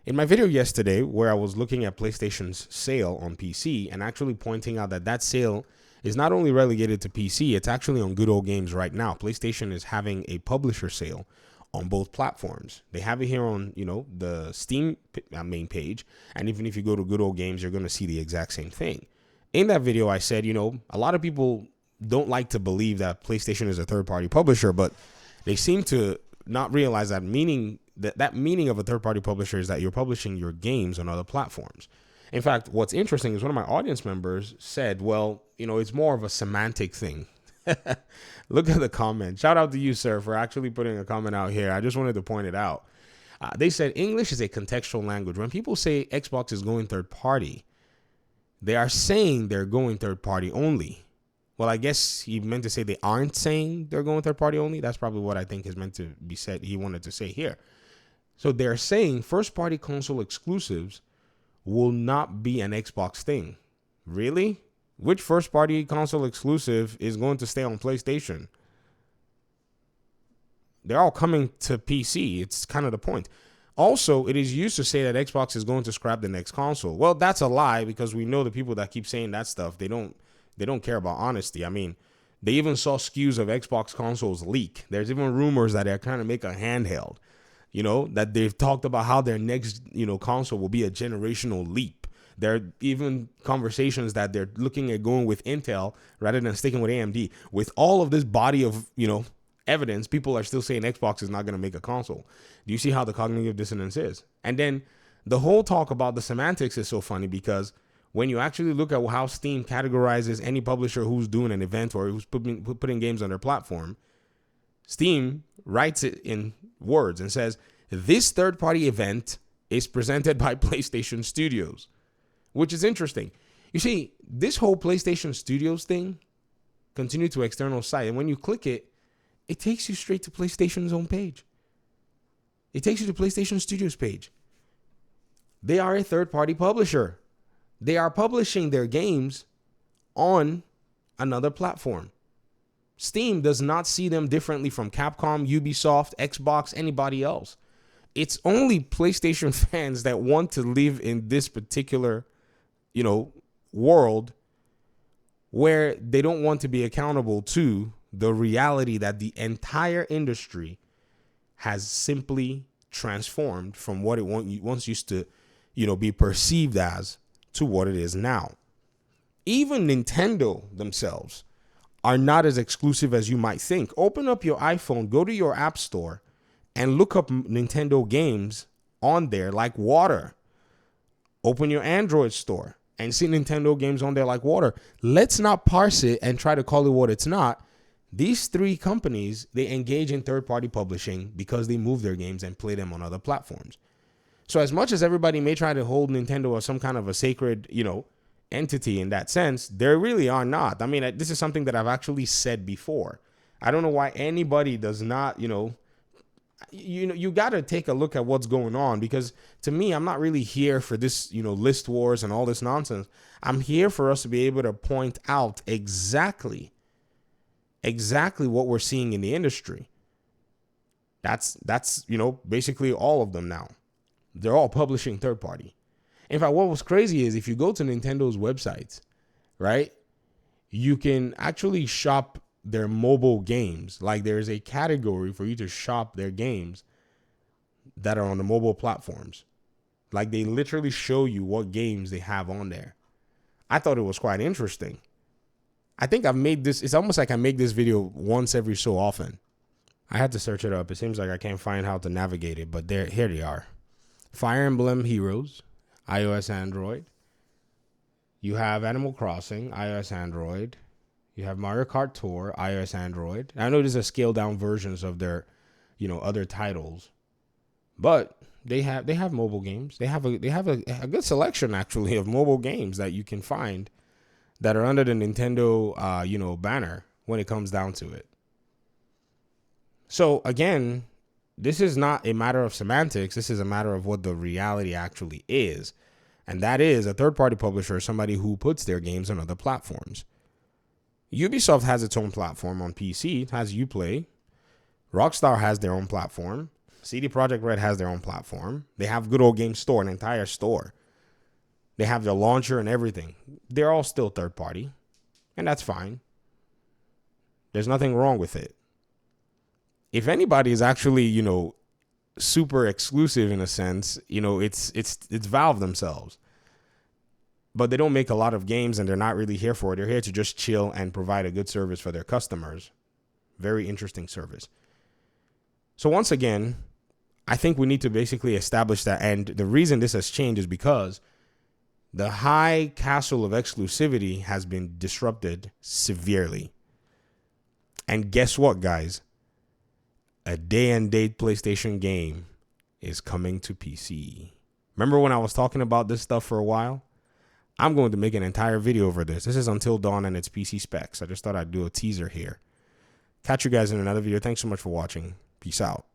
In my video yesterday, where I was looking at PlayStation's sale on PC and actually pointing out that that sale is not only relegated to PC, it's actually on Good Old Games right now. PlayStation is having a publisher sale on both platforms. They have it here on, the Steam main page. And even if you go to Good Old Games, you're going to see the exact same thing. In that video, I said, a lot of people don't like to believe that PlayStation is a third-party publisher, but they seem to not realize that meaning of a third-party publisher is that you're publishing your games on other platforms. In fact, what's interesting is one of my audience members said, well, it's more of a semantic thing. Look at the comment. Shout out to you, sir, for actually putting a comment out here. I just wanted to point it out. They said English is a contextual language. When people say Xbox is going third-party, they are saying they're going third-party only. Well, I guess he meant to say they aren't saying they're going third-party only. That's probably what I think is meant to be said. He wanted to say here. So they're saying first-party console exclusives will not be an Xbox thing. Really? Which first-party console exclusive is going to stay on PlayStation? They're all coming to PC. It's kind of the point. Also, it is used to say that Xbox is going to scrap the next console. Well, that's a lie, because we know the people that keep saying that stuff, they don't care about honesty. I mean, they even saw SKUs of Xbox consoles leak. There's even rumors that they're trying to make a handheld. That they've talked about how their next, console will be a generational leap. There are even conversations that they're looking at going with Intel rather than sticking with AMD. With all of this body of, evidence, people are still saying Xbox is not going to make a console. Do you see how the cognitive dissonance is? And then the whole talk about the semantics is so funny, because when you actually look at how Steam categorizes any publisher who's doing an event or who's putting games on their platform, Steam writes it in words and says, this third-party event is presented by PlayStation Studios, which is interesting. You see, this whole PlayStation Studios thing, continue to external site, and when you click it, it takes you straight to PlayStation's own page. It takes you to PlayStation Studios page. They are a third-party publisher. They are publishing their games on another platform. Steam does not see them differently from Capcom, Ubisoft, Xbox, anybody else. It's only PlayStation fans that want to live in this particular, world where they don't want to be accountable to the reality that the entire industry has simply transformed from what it once used to, be perceived as to what it is now. Even Nintendo themselves are not as exclusive as you might think. Open up your iPhone, go to your app store, and look up Nintendo games on there like water. Open your Android store and see Nintendo games on there like water. Let's not parse it and try to call it what it's not. These three companies, they engage in third-party publishing because they move their games and play them on other platforms. So as much as everybody may try to hold Nintendo as some kind of a sacred, entity in that sense, they really are not. I mean, this is something that I've actually said before. I don't know why anybody does not, you got to take a look at what's going on, because to me, I'm not really here for this, list wars and all this nonsense. I'm here for us to be able to point out exactly what we're seeing in the industry. That's basically all of them now. They're all publishing third party. In fact, what was crazy is if you go to Nintendo's websites, right, you can actually shop their mobile games. Like, there's a category for you to shop their games that are on the mobile platforms. Like, they literally show you what games they have on there. I thought it was quite interesting. I think I've made this, it's almost like I make this video once every so often. I had to search it up. It seems like I can't here to navigate it, but here they are. Fire Emblem Heroes, iOS, Android. You have Animal Crossing, iOS, Android. You have Mario Kart Tour, iOS, Android. I know these are scaled down versions of their, other titles, but they have mobile games. They have a good selection actually of mobile games that you can find that are under the Nintendo, banner when it comes down to it. So again, this is not a matter of semantics. This is a matter of what the reality actually is. And that is a third-party publisher, somebody who puts their games on other platforms. Ubisoft has its own platform on PC. It has Uplay. Rockstar has their own platform. CD Projekt Red has their own platform. They have Good Old Game Store, an entire store. They have their launcher and everything. They're all still third party, and that's fine. There's nothing wrong with it. If anybody is actually, super exclusive in a sense, it's Valve themselves. But they don't make a lot of games, and they're not really here for it. They're here to just chill and provide a good service for their customers. Very interesting service. So once again, I think we need to basically establish that. And the reason this has changed is because the high castle of exclusivity has been disrupted severely. And guess what, guys? A day and date PlayStation game is coming to PC. Remember when I was talking about this stuff for a while? I'm going to make an entire video over this. This is Until Dawn and its PC specs. I just thought I'd do a teaser here. Catch you guys in another video. Thanks so much for watching. Peace out.